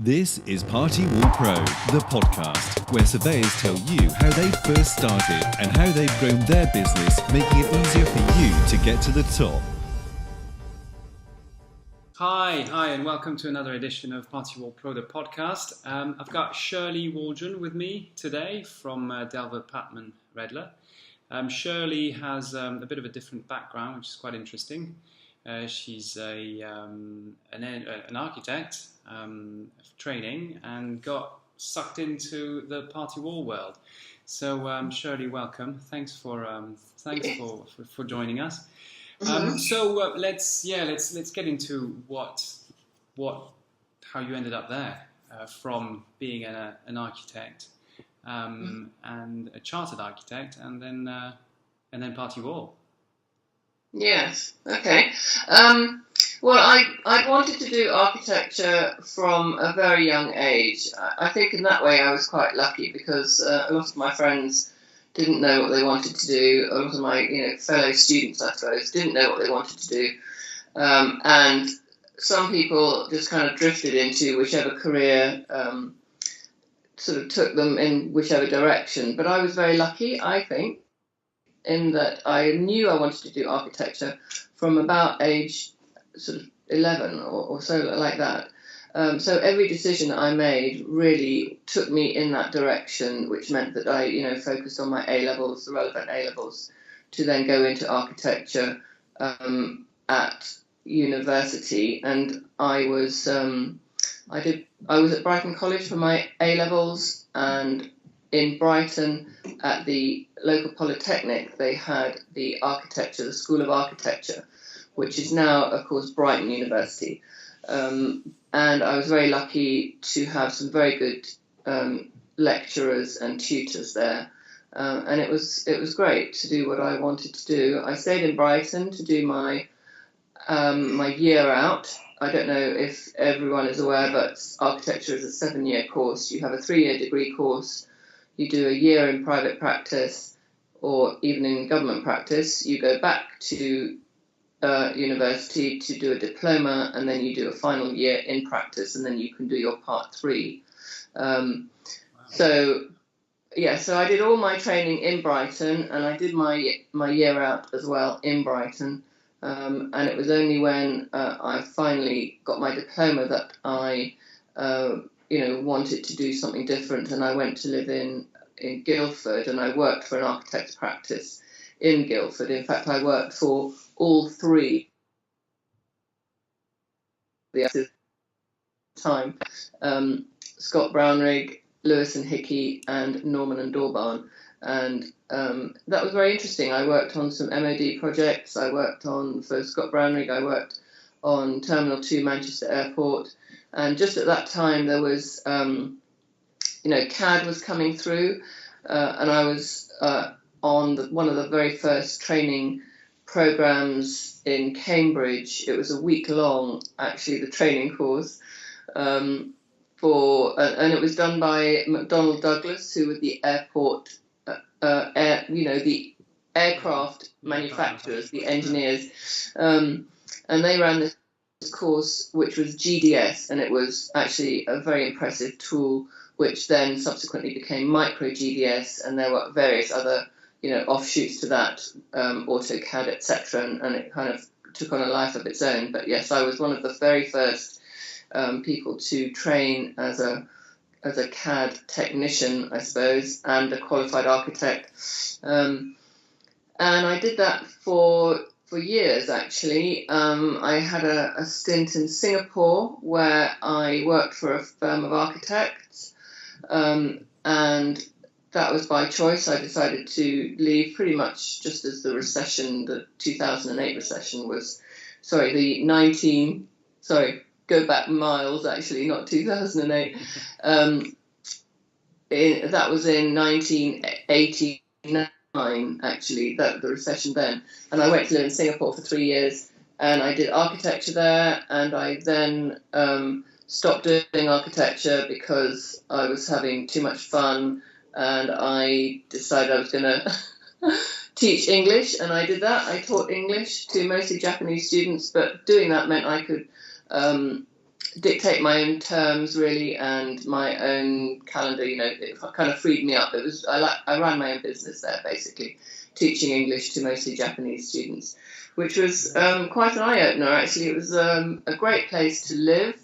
This is Party Wall Pro, the podcast, where surveyors tell you how they first started and how they've grown their business, making it easier for you to get to the top. Hi, and welcome to another edition of Party Wall Pro, the podcast. I've got Shirley Waldron with me today from Delva, Patman, Redler. Shirley has a bit of a different background, which is quite interesting. She's an architect of training and got sucked into the party wall world. So Shirley, welcome. Thanks for joining us. So let's get into how you ended up there from being an architect and a chartered architect, and then party wall. Yes. Okay. Well, I wanted to do architecture from a very young age. I think in that way I was quite lucky because a lot of my friends didn't know what they wanted to do. A lot of my fellow students, I suppose, didn't know what they wanted to do, and some people just kind of drifted into whichever career sort of took them in whichever direction. But I was very lucky, I think, in that I knew I wanted to do architecture from about age sort of 11 or so, like that. So every decision I made really took me in that direction, which meant that I focused on my A-levels, the relevant A-levels, to then go into architecture at university. And I was at Brighton College for my A-levels, and in Brighton at the local polytechnic they had the School of Architecture, which is now of course Brighton University, and I was very lucky to have some very good lecturers and tutors there, and it was great to do what I wanted to do. I stayed in Brighton to do my year out. I don't know if everyone is aware, but architecture is a 7-year course. You have a 3-year degree course. You do a year in private practice or even in government practice. You go back to university to do a diploma, and then you do a final year in practice, and then you can do your part 3. So I did all my training in Brighton, and I did my year out as well in Brighton. And it was only when I finally got my diploma that I wanted to do something different, and I went to live in Guildford, and I worked for an architect's practice in Guildford. In fact, I worked for all 3 at the time, Scott Brownrigg, Lewis and Hickey, and Norman and Dorbarn, and that was very interesting. I worked on some MOD projects. For Scott Brownrigg, I worked on Terminal 2 Manchester Airport, and just at that time there was CAD was coming through, and I was on one of the very first training programs in Cambridge. It was a week long, actually, the training course, and it was done by McDonnell Douglas, who were the airport, the aircraft manufacturers, the engineers, and they ran this course, which was GDS, and it was actually a very impressive tool, which then subsequently became micro GDS, and there were various other offshoots to that, AutoCAD, etc., and it kind of took on a life of its own. But yes, I was one of the very first people to train as a CAD technician, I suppose, and a qualified architect, and I did that for years, actually. I had a stint in Singapore where I worked for a firm of architects, and that was by choice. I decided to leave pretty much just as the 2008 recession go back miles, actually, not 2008. That was in 1989, actually, the recession then. And I went to live in Singapore for 3 years, and I did architecture there, and I then stopped doing architecture because I was having too much fun, and I decided I was going to teach English, and I did that. I taught English to mostly Japanese students, but doing that meant I could dictate my own terms really and my own calendar. It kind of freed me up. I ran my own business there basically, teaching English to mostly Japanese students, which was quite an eye opener actually. It was a great place to live.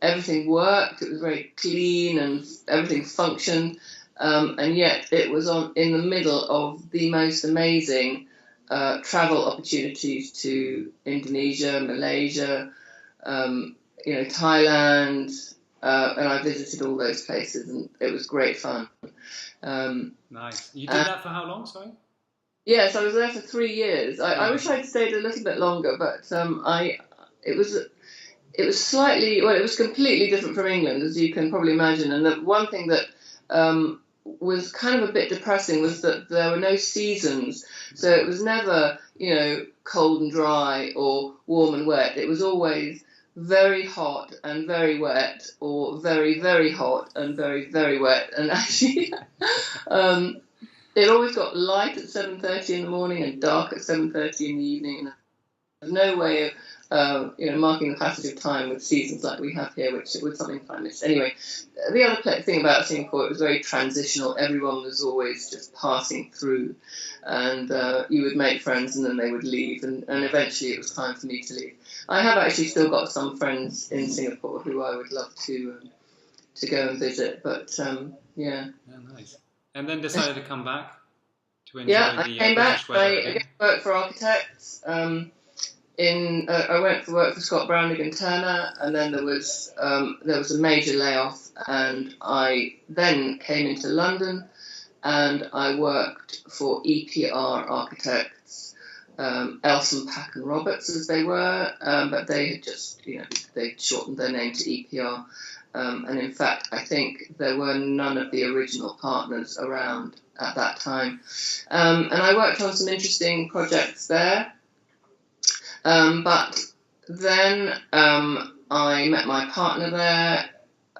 Everything worked. It was very clean and everything functioned. And yet it was in the middle of the most amazing travel opportunities to Indonesia, Malaysia, Thailand, and I visited all those places, and it was great fun. Nice. You did that for how long? Sorry. Yes, I was there for 3 years. I wish I'd stayed a little bit longer, but it was slightly, well, it was completely different from England, as you can probably imagine. And the one thing that was kind of a bit depressing was that there were no seasons, so it was never, cold and dry or warm and wet. It was always very hot and very wet, or very, very hot and very, very wet. And actually, it always got light at 7:30 in the morning and dark at 7:30 in the evening. And there's no way of, marking the passage of time with seasons like we have here, which was something I missed. Anyway, the other thing about Singapore, it was very transitional. Everyone was always just passing through, and you would make friends and then they would leave, and eventually it was time for me to leave. I have actually still got some friends in Singapore who I would love to go and visit, but yeah. Yeah, nice. And then decided to come back to enjoy I the came British back. weather I again. worked for architects. I went to work for Scott Browning and Turner, and then there was a major layoff, and I then came into London, and I worked for EPR Architects, Elson, Pack and Roberts as they were, but they had just they shortened their name to EPR, and in fact I think there were none of the original partners around at that time, and I worked on some interesting projects there. But then I met my partner there,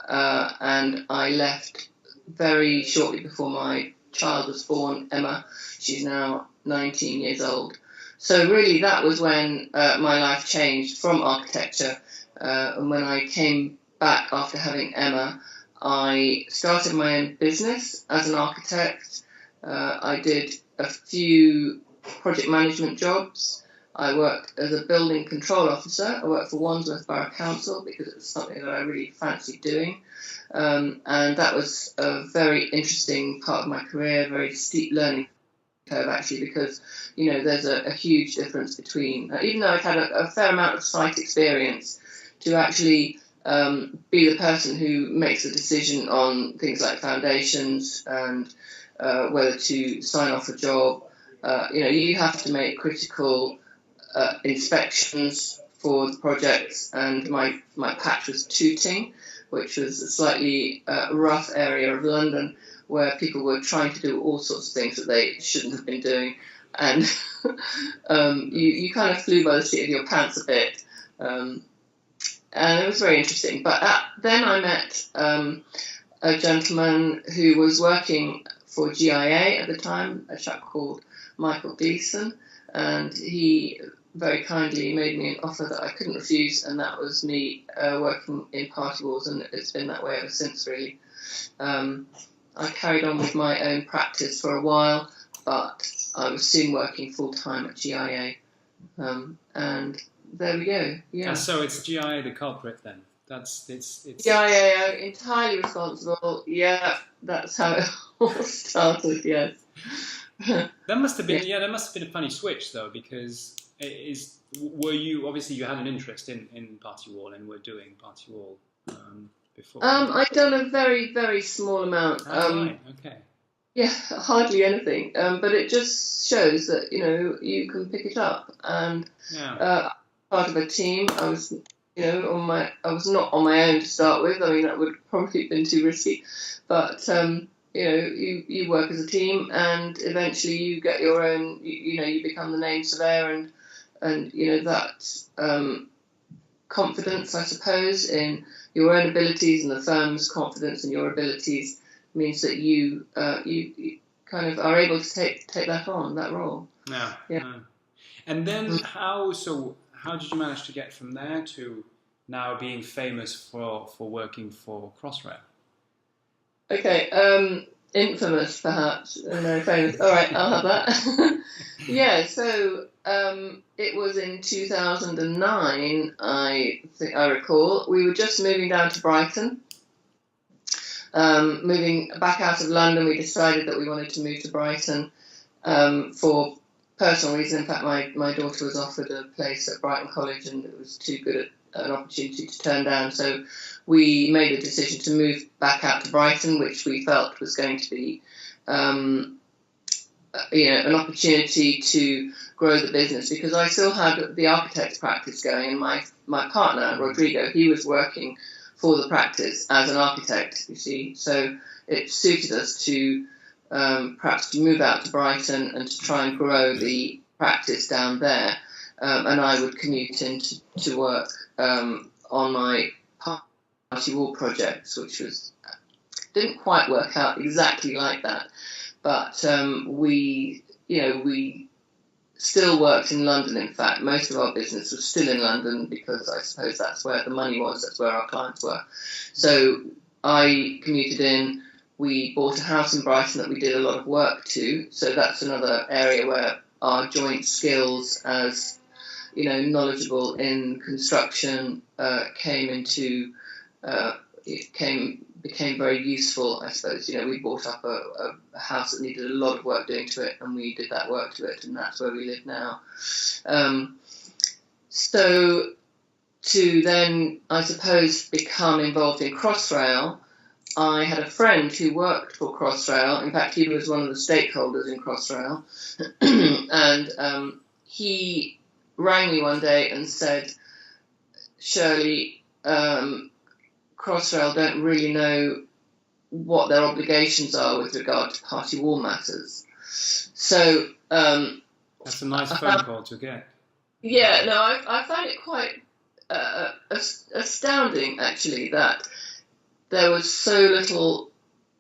and I left very shortly before my child was born, Emma. She's now 19 years old. So really that was when my life changed from architecture. And when I came back after having Emma, I started my own business as an architect. I did a few project management jobs. I worked as a building control officer. I worked for Wandsworth Borough Council because it was something that I really fancied doing. And that was a very interesting part of my career, a very steep learning curve actually, because, there's a huge difference between, even though I'd had a fair amount of site experience, to actually be the person who makes the decision on things like foundations and whether to sign off a job. You have to make critical inspections for the projects, and my patch was Tooting, which was a slightly rough area of London where people were trying to do all sorts of things that they shouldn't have been doing, and you kind of flew by the seat of your pants a bit, and it was very interesting. But then I met a gentleman who was working for GIA at the time, a chap called Michael Gleeson, and he very kindly made me an offer that I couldn't refuse, and that was me working in party walls, and it's been that way ever since, really. I carried on with my own practice for a while, but I was soon working full-time at GIA, and there we go. Yeah. And so it's GIA the culprit then? It's GIA are entirely responsible. Yeah, that's how it all started. Yes. That must have been that must have been a funny switch though, because were you obviously you had an interest in party wall and were doing party wall before? I'd done a very, very small amount. Right, okay. Yeah, hardly anything. But it just shows that you can pick it up. And part of a team, I was I was not on my own to start with. I mean, that would probably have been too risky. But you work as a team, and eventually you get your own. You become the name surveyor, and that confidence, I suppose, in your own abilities and the firm's confidence in your abilities means that you kind of are able to take that on, that role. Yeah. And then how did you manage to get from there to now being famous for working for Crossrail? Okay, infamous perhaps, no famous. All right, I'll have that. Yeah, so it was in 2009, I think I recall. We were just moving down to Brighton. Moving back out of London, we decided that we wanted to move to Brighton for personal reasons. In fact, my daughter was offered a place at Brighton College and it was too good an opportunity to turn down. So we made a decision to move back out to Brighton, which we felt was going to be an opportunity to grow the business, because I still had the architect's practice going, and my partner, Rodrigo, he was working for the practice as an architect, you see. So it suited us to perhaps to move out to Brighton and to try and grow the practice down there. And I would commute in to work on my party wall projects, which didn't quite work out exactly like that. But we still worked in London. In fact, most of our business was still in London, because I suppose that's where the money was, that's where our clients were. So I commuted in. We bought a house in Brighton that we did a lot of work to. So that's another area where our joint skills as knowledgeable in construction became very useful, I suppose. We bought up a house that needed a lot of work doing to it, and we did that work to it, and that's where we live now. So to then, I suppose, become involved in Crossrail, I had a friend who worked for Crossrail. In fact, he was one of the stakeholders in Crossrail, and he rang me one day and said, "Shirley, Crossrail don't really know what their obligations are with regard to party wall matters." So that's a nice phone call to get. Yeah, no, I found it quite astounding, actually, that there was so little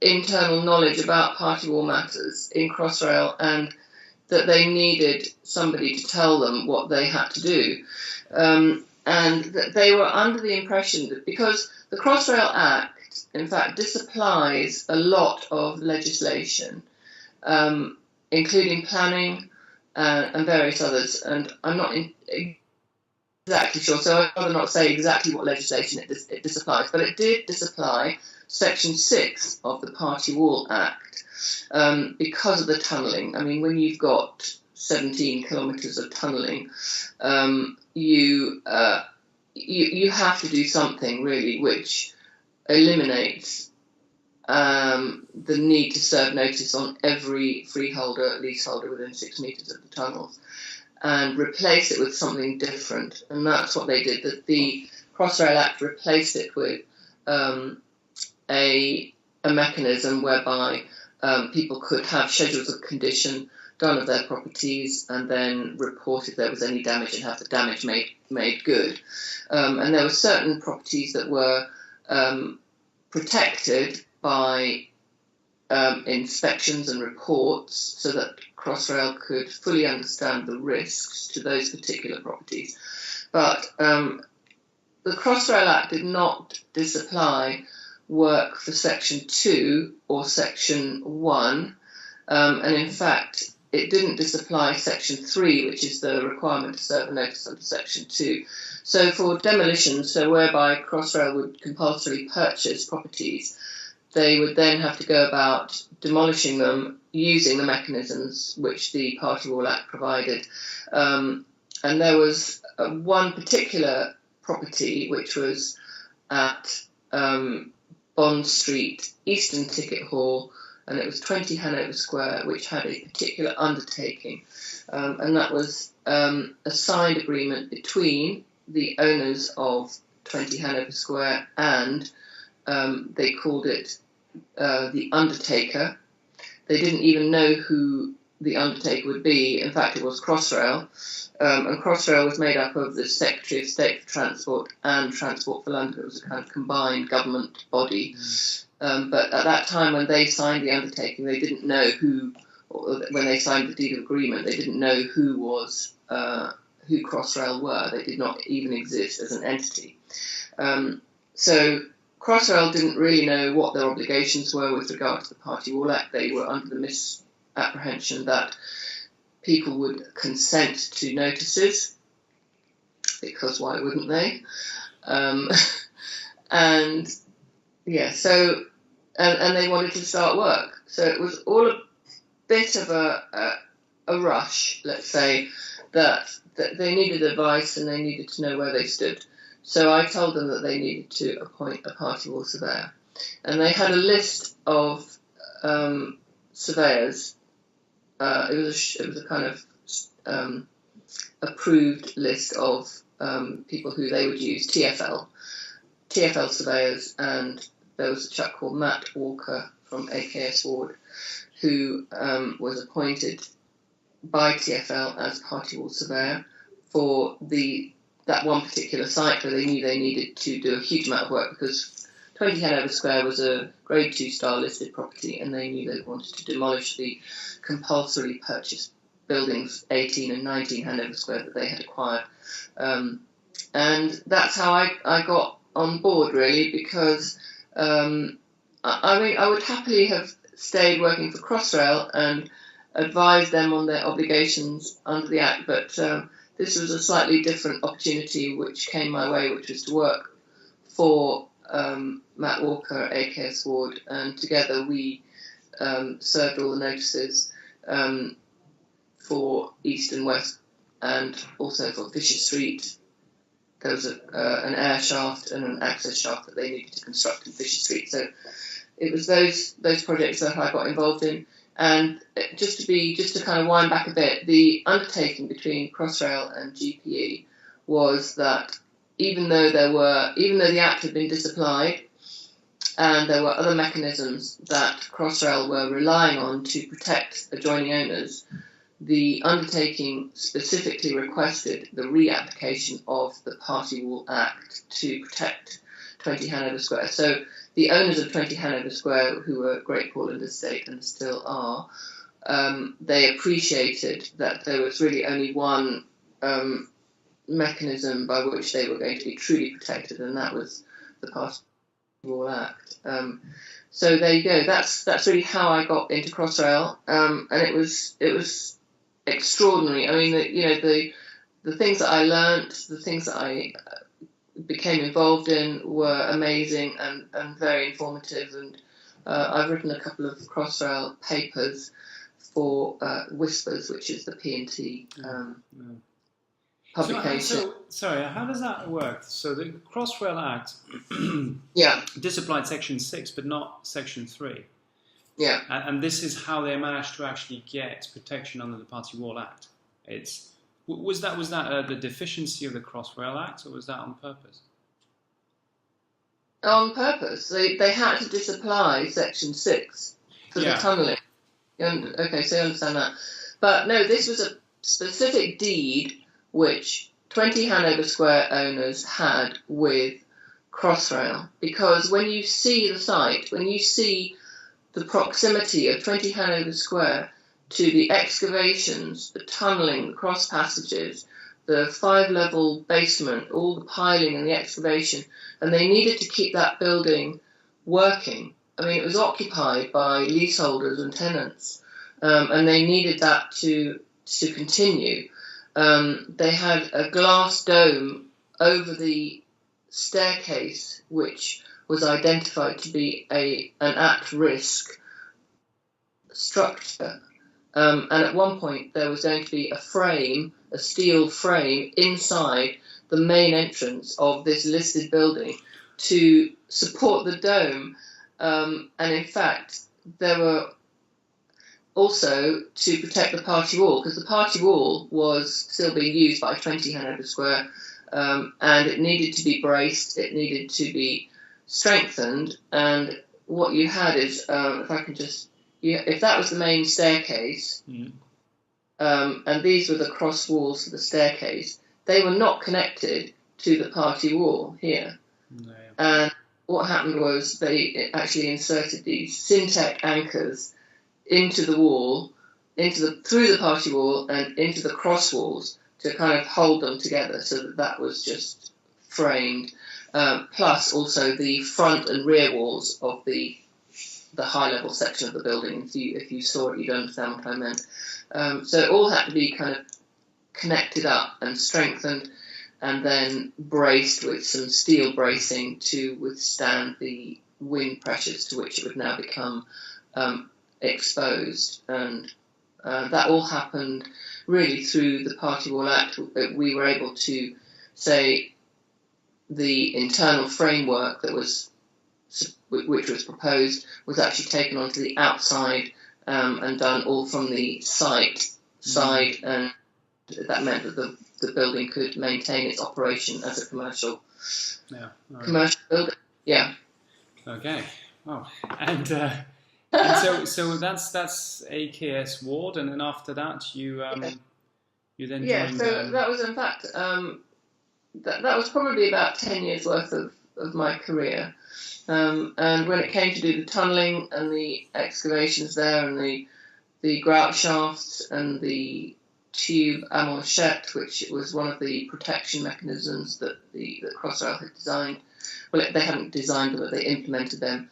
internal knowledge about party wall matters in Crossrail, and that they needed somebody to tell them what they had to do. And that they were under the impression that because the Crossrail Act, in fact, disapplies a lot of legislation, including planning and various others, and I'm not exactly sure, so I'd rather not say exactly what legislation it disapplies, but it did disapply Section 6 of the Party Wall Act because of the tunnelling. I mean, when you've got 17 kilometres of tunnelling, you have to do something really which eliminates the need to serve notice on every freeholder, leaseholder within 6 metres of the tunnels, and replace it with something different. And that's what they did. The Crossrail Act replaced it with a mechanism whereby people could have schedules of condition done of their properties and then report if there was any damage and have the damage made good. And there were certain properties that were protected by inspections and reports, so that Crossrail could fully understand the risks to those particular properties. But the Crossrail Act did not disapply work for Section 2 or Section 1, and in fact it didn't disapply Section 3, which is the requirement to serve a notice under Section 2. So for demolitions, so whereby Crossrail would compulsorily purchase properties, they would then have to go about demolishing them using the mechanisms which the Party Wall Act provided. And there was one particular property which was at Bond Street, Eastern Ticket Hall, and it was 20 Hanover Square, which had a particular undertaking. And that was a signed agreement between the owners of 20 Hanover Square and they called it the undertaker. They didn't even know who the undertaker would be. In fact, it was Crossrail. And Crossrail was made up of the Secretary of State for Transport and Transport for London. It was a kind of combined government body. But at that time, when they signed the undertaking, they didn't know who, or when they signed the deed of agreement, they didn't know who was who Crossrail were. They did not even exist as an entity. So Crossrail didn't really know what their obligations were with regard to the Party Wall Act. They were under the misapprehension that people would consent to notices, because why wouldn't they? And they wanted to start work. So it was all a bit of a rush, let's say, that they needed advice and they needed to know where they stood. So I told them that they needed to appoint a party wall surveyor. And they had a list of surveyors. It was a kind of approved list of people who they would use, TfL surveyors, and there was a chap called Matt Walker from AKS Ward who was appointed by TfL as party wall surveyor for that one particular site where they knew they needed to do a huge amount of work, because 20 Hanover Square was a grade 2 star listed property, and they knew they wanted to demolish the compulsorily purchased buildings 18 and 19 Hanover Square that they had acquired. And that's how I got on board, really, because I would happily have stayed working for Crossrail and advised them on their obligations under the Act, but this was a slightly different opportunity which came my way, which was to work for Matt Walker at AKS Ward, and together we served all the notices for East and West, and also for Fisher Street. There was an air shaft and an access shaft that they needed to construct in Fisher Street. So it was those projects that I got involved in. And just to kind of wind back a bit, the undertaking between Crossrail and GPE was that even though the Act had been disapplied, and there were other mechanisms that Crossrail were relying on to protect adjoining owners, the undertaking specifically requested the reapplication of the Party Wall Act to protect 20 Hanover Square. So the owners of 20 Hanover Square, who were Great Portland Estate and still are, they appreciated that there was really only one mechanism by which they were going to be truly protected, and that was the Party Wall Act. So there you go. That's really how I got into Crossrail, and it was extraordinary. I mean, the things that I learnt, the things that I became involved in were amazing and very informative, and I've written a couple of Crossrail papers for Whispers, which is the P&T publication. Sorry, how does that work? So the Crossrail Act disapplied Section 6 but not Section 3. Yeah. And this is how they managed to actually get protection under the Party Wall Act. Was that the deficiency of the Crossrail Act, or was that on purpose? On purpose. They had to disapply Section 6 for the tunnelling. Okay, so you understand that. But no, this was a specific deed which 20 Hanover Square owners had with Crossrail, because when you see the site, when you see the proximity of 20 Hanover Square to the excavations, the tunnelling, the cross passages, the 5-level basement, all the piling and the excavation, and they needed to keep that building working. I mean, it was occupied by leaseholders and tenants, and they needed that to continue. They had a glass dome over the staircase, which was identified to be an at-risk structure. And at one point there was going to be a steel frame inside the main entrance of this listed building to support the dome. And in fact, there were also to protect the Party Wall, because the Party Wall was still being used by 20 Hanover Square, and it needed to be braced, it needed to be strengthened. And what you had is, if that was the main staircase, and these were the cross walls for the staircase, they were not connected to the Party Wall here. No. And what happened was they actually inserted these Syntec anchors into the wall, through the Party Wall and into the cross walls, to kind of hold them together, so that was just framed. Plus also the front and rear walls of the high level section of the building. If you saw it, you'd understand what I meant. So it all had to be kind of connected up and strengthened, and then braced with some steel bracing to withstand the wind pressures to which it would now become exposed. And that all happened really through the Party Wall Act. We were able to say the internal framework which was proposed was actually taken onto the outside and done all from the side, and that meant that the building could maintain its operation as a commercial building. Yeah. Okay. Oh, and so that's AKS Ward, and then after that you then joined. So that was in fact that was probably about 10 years worth of my career. And when it came to do the tunnelling and the excavations there, and the grout shafts and the tube amanchette, which was one of the protection mechanisms that Crossrail had designed. Well, they hadn't designed them, but they implemented them,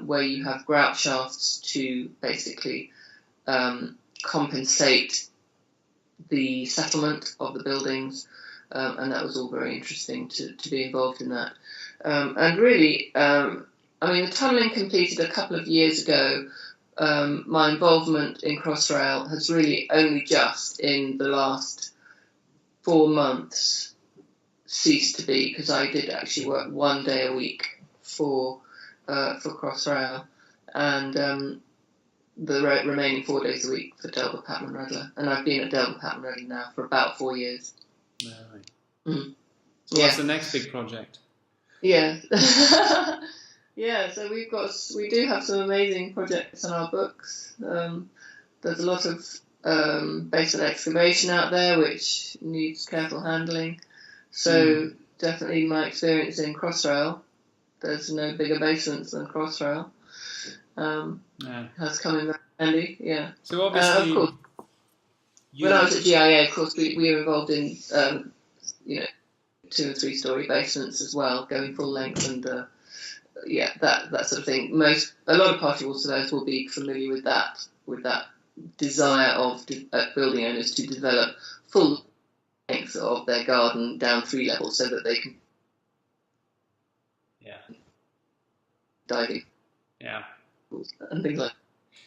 where you have grout shafts to basically compensate the settlement of the buildings, and that was all very interesting to be involved in that. And really, the tunnelling completed a couple of years ago. My involvement in Crossrail has really only just in the last 4 months ceased to be, because I did actually work 1 day a week for Crossrail, and the remaining 4 days a week for Delva, Patman, Redler. And I've been at Delva, Patman, Redler now for about 4 years. Yeah, right. So what's the next big project? Yeah. Yeah, so we do have some amazing projects on our books. There's a lot of basement excavation out there which needs careful handling. So definitely my experience in Crossrail, there's no bigger basements than Crossrail. Has come in very handy. Yeah. So obviously, of course, when I was at GIA, of course, we were involved in 2 and 3 story basements as well, going full length, and that sort of thing. A lot of party wall surveyors will be familiar with that desire of building owners to develop full length of their garden down 3 levels, so that they can diving and things like that.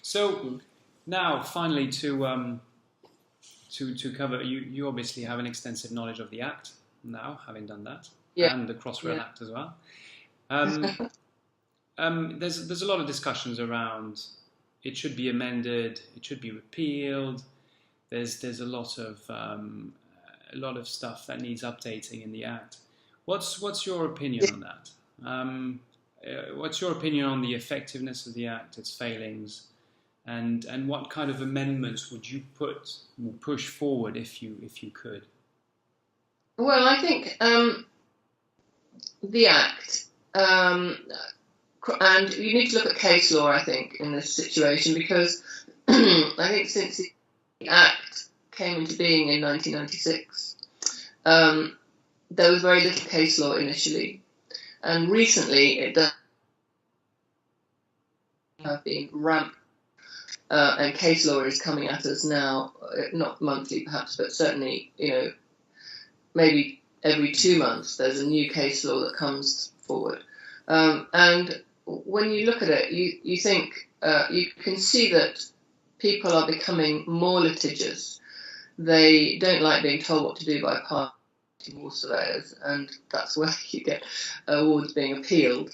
So now finally to cover, you obviously have an extensive knowledge of the Act now, having done that, and the Crossrail Act as well. There's a lot of discussions around it should be amended, it should be repealed. There's a lot of stuff that needs updating in the Act. What's your opinion on that? What's your opinion on the effectiveness of the Act, its failings, and what kind of amendments would you push forward if you could? Well, I think the Act, and you need to look at case law, I think, in this situation, because I think since the Act came into being in 1996, there was very little case law initially, and recently it does have been ramped, and case law is coming at us now, not monthly perhaps, but certainly, maybe every 2 months there's a new case law that comes forward. And when you look at it, you think, you can see that people are becoming more litigious. They don't like being told what to do by party wall surveyors, and that's where you get awards being appealed.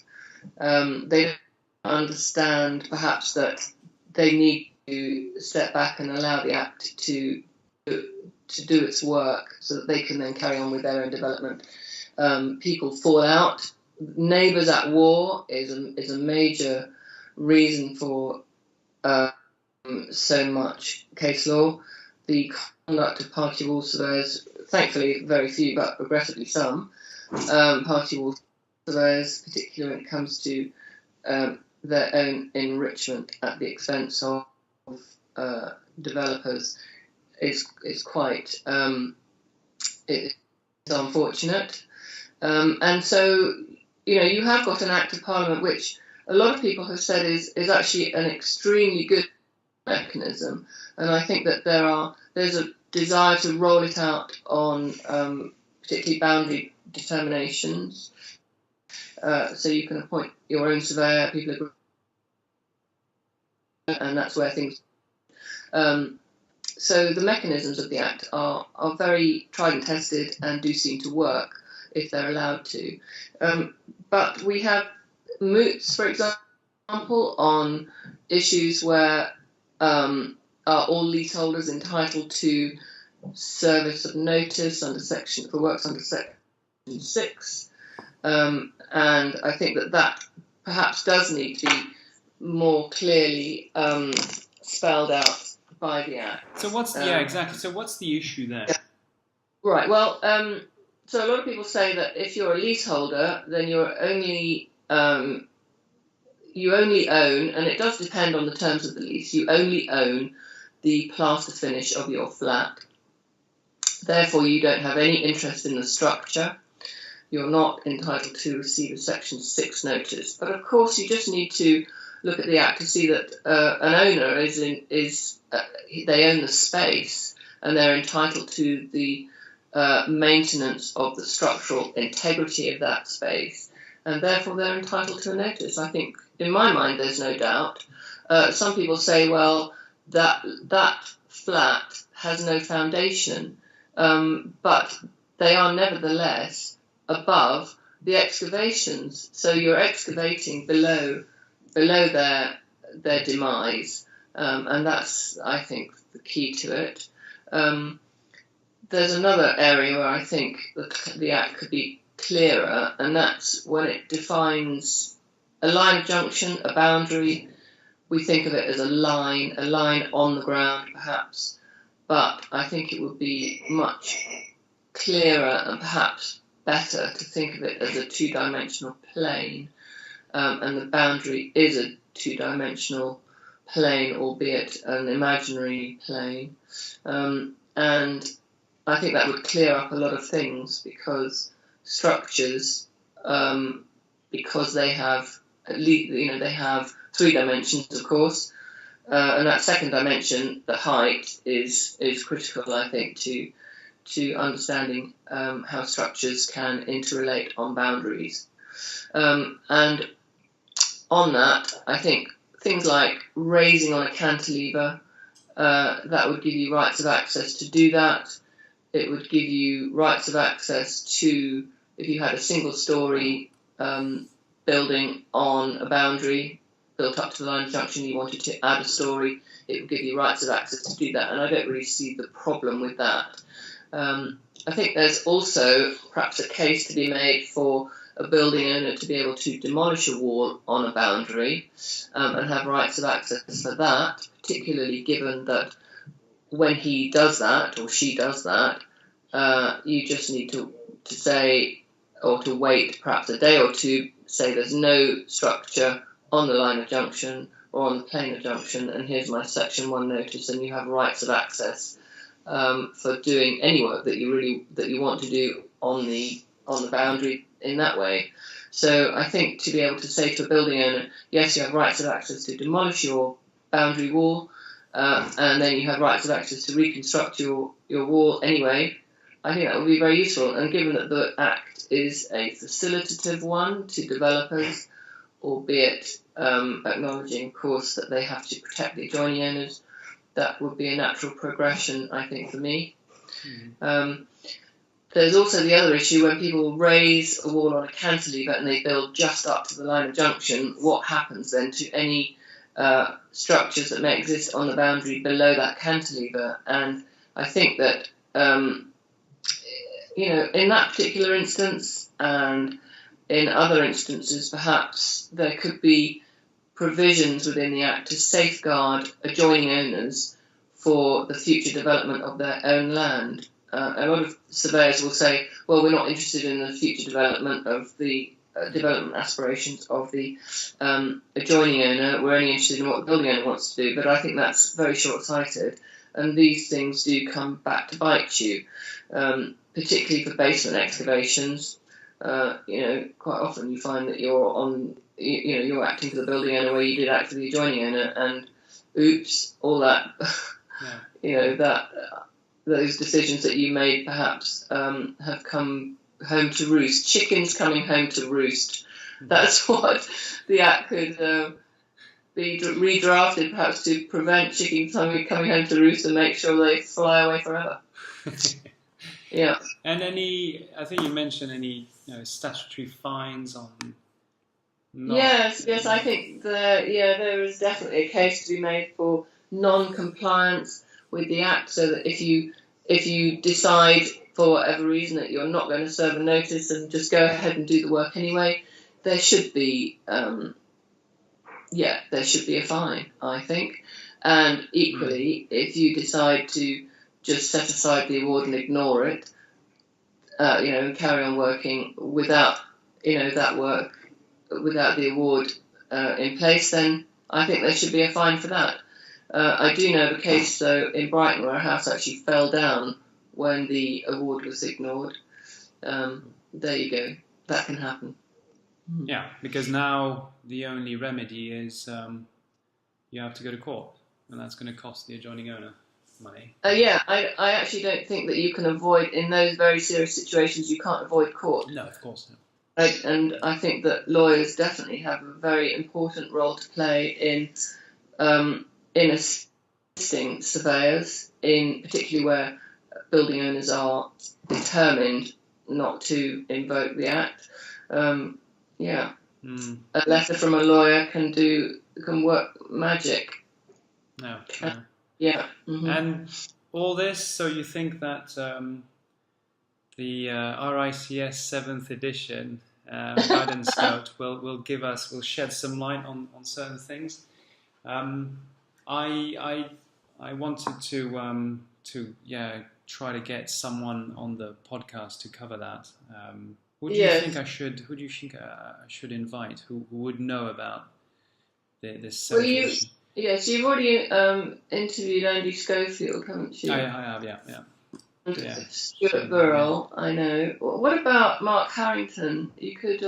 They don't understand perhaps that they need to step back and allow the Act to do its work so that they can then carry on with their own development. People fall out. Neighbours at war is a major reason for so much case law. The conduct of party wall surveyors, thankfully very few, but regrettably some, party wall surveyors, particularly when it comes to their own enrichment at the expense of developers, is quite is unfortunate. And so, you have got an Act of Parliament which a lot of people have said is actually an extremely good mechanism, and I think that there's a desire to roll it out on particularly boundary determinations, so you can appoint your own surveyor, people agree, and that's where things. So the mechanisms of the Act are very tried and tested and do seem to work if they're allowed to. But we have moots, for example, on issues where are all leaseholders entitled to service of notice for works under Section 6, and I think that perhaps does need to be more clearly spelled out by the Act. So what's exactly? So what's the issue there? Right. Well, so a lot of people say that if you're a leaseholder, then you only own, and it does depend on the terms of the lease. You only own the plaster finish of your flat. Therefore, you don't have any interest in the structure. You're not entitled to receive a Section 6 notice. But of course, you just need to look at the Act to see that an owner they own the space and they're entitled to the maintenance of the structural integrity of that space, and therefore they're entitled to a notice. I think, in my mind, there's no doubt. Some people say, well, that flat has no foundation, but they are nevertheless above the excavations. So you're excavating below their demise, and that's, I think, the key to it. There's another area where I think the Act could be clearer, and that's when it defines a line of junction, a boundary. We think of it as a line on the ground, perhaps, but I think it would be much clearer and perhaps better to think of it as a two-dimensional plane, and the boundary is a two-dimensional plane, albeit an imaginary plane, and I think that would clear up a lot of things, because structures, because they have they have 3 dimensions, of course, and that second dimension, the height, is critical, I think, to understanding how structures can interrelate on boundaries. And on that, I think things like raising on a cantilever, that would give you rights of access to do that. It would give you rights of access to, if you had a single-storey building on a boundary built up to the line of junction, you wanted to add a storey, it would give you rights of access to do that, and I don't really see the problem with that. I think there's also perhaps a case to be made for a building owner to be able to demolish a wall on a boundary, and have rights of access for that, particularly given that when he does that, or she does that, you just need to say, or to wait perhaps a day or two, say there's no structure on the line of junction or on the plane of junction, and here's my Section 1 notice, and you have rights of access for doing any work that you want to do on the boundary in that way. So I think to be able to say to a building owner, yes, you have rights of access to demolish your boundary wall, and then you have rights of access to reconstruct your wall anyway, I think that would be very useful. And given that the Act is a facilitative one to developers, albeit acknowledging, of course, that they have to protect the adjoining owners, that would be a natural progression, I think, for me. Mm-hmm. There's also the other issue when people raise a wall on a cantilever and they build just up to the line of junction. What happens then to any structures that may exist on the boundary below that cantilever? And I think that in that particular instance, and in other instances perhaps, there could be provisions within the Act to safeguard adjoining owners for the future development of their own land. A lot of surveyors will say, well, we're not interested in the future development of the development aspirations of the adjoining owner, we're only interested in what the building owner wants to do. But I think that's very short-sighted. and these things do come back to bite you, particularly for basement excavations. Quite often you find that you're acting for the building owner where you did act for the adjoining owner, and oops, all that, that those decisions that you made perhaps have come home to roost. Chickens coming home to roost. That's what the Act could be redrafted, perhaps, to prevent chickens coming home to roost and make sure they fly away forever. Yeah. And I think you mentioned any statutory fines on. Yes, I think there is definitely a case to be made for non-compliance with the Act, so that if you decide for whatever reason that you're not going to serve a notice and just go ahead and do the work anyway, there should be a fine, I think. And equally, if you decide to just set aside the award and ignore it, and carry on working without that work, without the award in place, then I think there should be a fine for that. I do know of a case, though, in Brighton where a house actually fell down when the award was ignored. There you go. That can happen. Yeah, because now the only remedy is you have to go to court, and that's going to cost the adjoining owner money. I actually don't think that you can avoid, in those very serious situations, you can't avoid court. No, of course not. And I think that lawyers definitely have a very important role to play in assisting surveyors, particularly where building owners are determined not to invoke the Act. A letter from a lawyer can work magic. No. Yeah. Mm-hmm. And all this, so you think that the RICS 7th edition guidance note will shed some light on certain things. I wanted to try to get someone on the podcast to cover that. Who do you think I should invite? Who would know about this? Well, you've already interviewed Andy Schofield, haven't you? I have, yeah. Stuart Burrell, I know. What about Mark Harrington? You could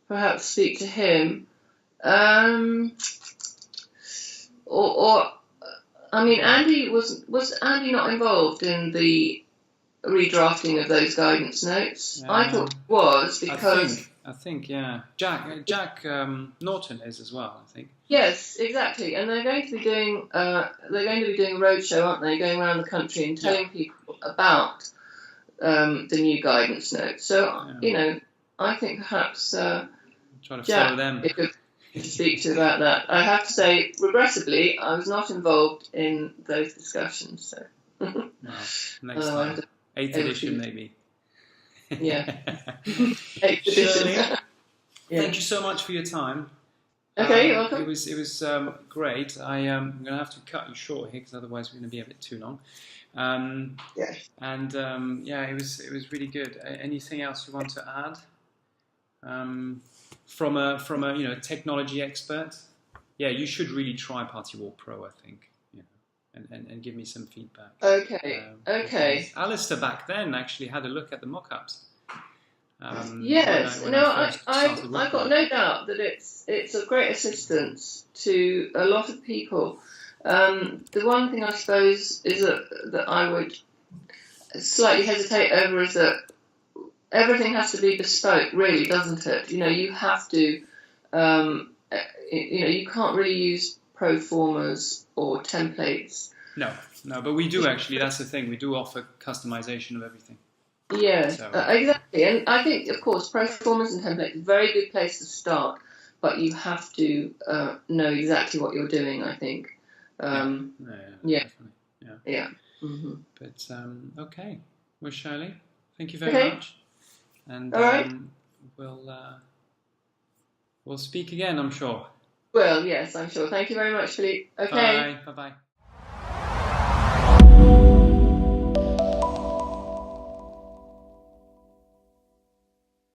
perhaps speak to him. Andy was Andy not involved in the redrafting of those guidance notes? I thought he was, because I think Jack Norton is as well, I think. Yes, exactly. And they're going to be doing a roadshow, aren't they? Going around the country and telling people about the new guidance notes. So I think perhaps try to Jack, follow them. If you could speak to about that. I have to say, regrettably, I was not involved in those discussions. So. No, next time, 8th edition maybe. Yeah. 8th edition. Shirley, thank you so much for your time. Okay, you're welcome. It was great. I'm going to have to cut you short here because otherwise we're going to be a bit too long. Yeah. And it was really good. Anything else you want to add? From a technology expert? Yeah, you should really try Party Wall Pro, I think. And give me some feedback. Okay. Alistair back then actually had a look at the mock-ups. Yes, I've got no doubt that it's a great assistance to a lot of people. The one thing I suppose is that I would slightly hesitate over is that everything has to be bespoke, really, doesn't it? You have to, you can't really use pro formas or templates. No, but we do actually. That's the thing. We do offer customization of everything. Yes, exactly. And I think, of course, pro formas and templates is a very good place to start, but you have to know exactly what you're doing, I think. Yeah. Mm-hmm. But, okay. Well, Shirley, thank you very much. And all right. We'll speak again, I'm sure. Well, yes, I'm sure. Thank you very much, Philippe. Okay. Bye-bye.